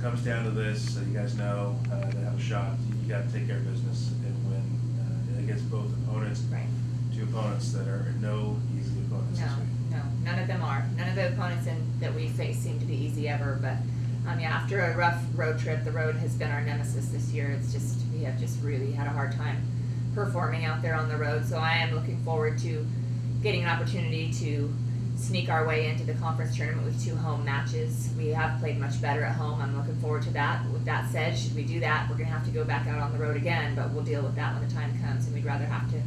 it comes down to this, you guys know, to have a shot, you got to take care of business and win against both opponents. Right. Two opponents that are no easy opponents this week. No, none of them are. None of the opponents that we face seem to be easy ever, but yeah, after a rough road trip, the road has been our nemesis this year. It's just, we have just really had a hard time performing out there on the road, so I am looking forward to getting an opportunity to sneak our way into the conference tournament with 2 home matches. We have played much better at home. I'm looking forward to that. With that said, should we do that, we're going to have to go back out on the road again, but we'll deal with that when the time comes, and we'd rather have to,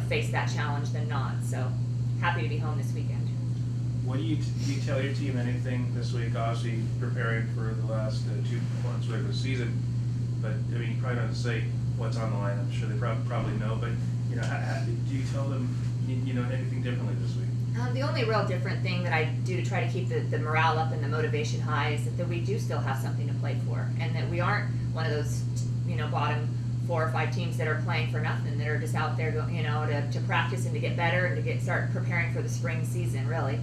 face that challenge than not. So happy to be home this weekend. What do you tell your team anything this week? Obviously preparing for the last 2 months of the season, but I mean, you probably don't have to say what's on the line. I'm sure they probably know, but do you tell them anything differently this week? The only real different thing that I do to try to keep the morale up and the motivation high is that we do still have something to play for, and that we aren't one of those bottom 4 or 5 teams that are playing for nothing, that are just out there to practice and to get better and to start preparing for the spring season, really.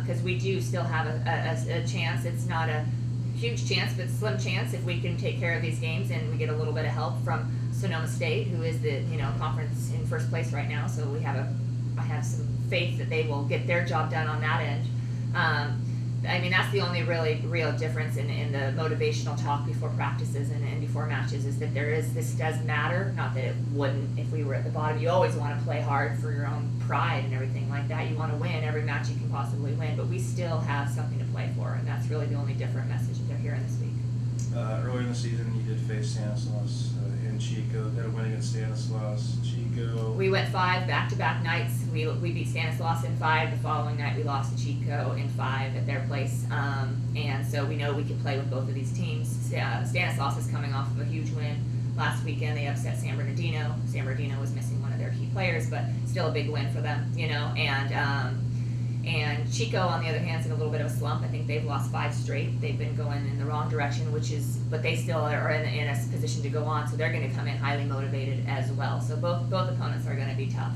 Because we do still have a chance. It's not a huge chance, but slim chance if we can take care of these games and we get a little bit of help from Sonoma State, who is the conference in first place right now. So I have some faith that they will get their job done on that end. I mean, that's the only real difference in the motivational talk before practices and before matches, is that this does matter. Not that it wouldn't if we were at the bottom. You always want to play hard for your own pride and everything like that. You want to win every match you can possibly win, but we still have something to play for, and that's really the only different message that they're hearing this week. Earlier in the season, you did face Stanislaus in Chico. Got a win against Stanislaus. Chico. We went 5 back-to-back nights. We beat Stanislaus in 5. The following night, we lost to Chico in 5 at their place. And so we know we can play with both of these teams. Stanislaus is coming off of a huge win last weekend. They upset San Bernardino. San Bernardino was missing one of their key players, but still a big win for them, And Chico, on the other hand, is in a little bit of a slump. I think they've lost 5 straight. They've been going in the wrong direction, but they still are in a position to go on, so they're going to come in highly motivated as well. So both opponents are going to be tough.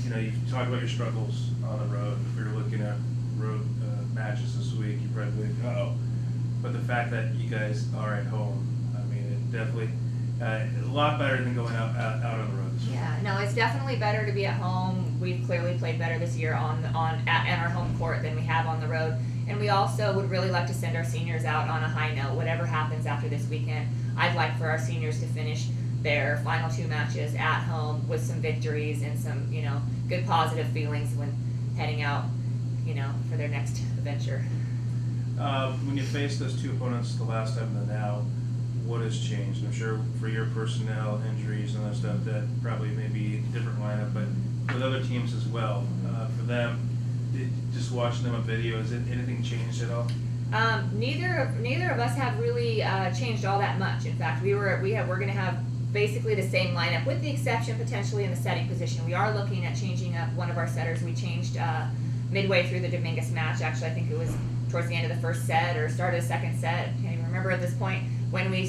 You talk about your struggles on the road. If we were looking at road matches this week, you probably think, uh-oh. But the fact that you guys are at home, I mean, it definitely a lot better than going out on the road this week. Yeah, no, it's definitely better to be at home. We've clearly played better this year at our home court than we have on the road. And we also would really like to send our seniors out on a high note. Whatever happens after this weekend, I'd like for our seniors to finish their final 2 matches at home with some victories and some, good positive feelings when heading out, for their next adventure. When you face those 2 opponents the last time and now, what has changed? I'm sure for your personnel, injuries and that stuff, that probably may be a different lineup, but with other teams as well, for them, just watching them on video, has anything changed at all? Neither of us have really changed all that much. In fact, we're going to have basically the same lineup, with the exception potentially in the setting position. We are looking at changing up one of our setters. We changed midway through the Dominguez match. Actually, I think it was towards the end of the first set or start of the second set. I can't even remember at this point, when we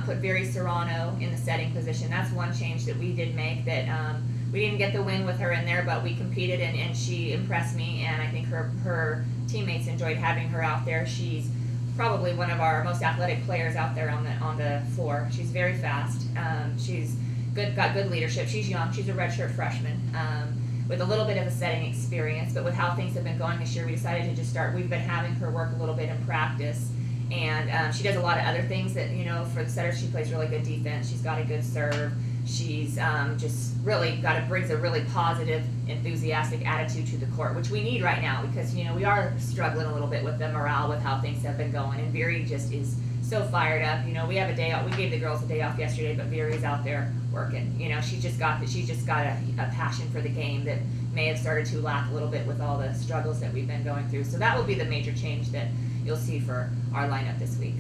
put Veri Serrano in the setting position. That's one change that we did make. That we didn't get the win with her in there, but we competed and she impressed me, and I think her teammates enjoyed having her out there. She's probably one of our most athletic players out there on the floor. She's very fast. She's got good leadership. She's young. She's a redshirt freshman with a little bit of a setting experience. But with how things have been going this year, we decided to just start. We've been having her work a little bit in practice, and she does a lot of other things that for the setter. She plays really good defense. She's got a good serve. She's just really brings a really positive, enthusiastic attitude to the court, which we need right now because we are struggling a little bit with the morale with how things have been going. And Veri just is so fired up. We have a day off. We gave the girls a day off yesterday, but Veri's out there working. She's just got a passion for the game that may have started to lack a little bit with all the struggles that we've been going through. So that will be the major change that you'll see for our lineup this week.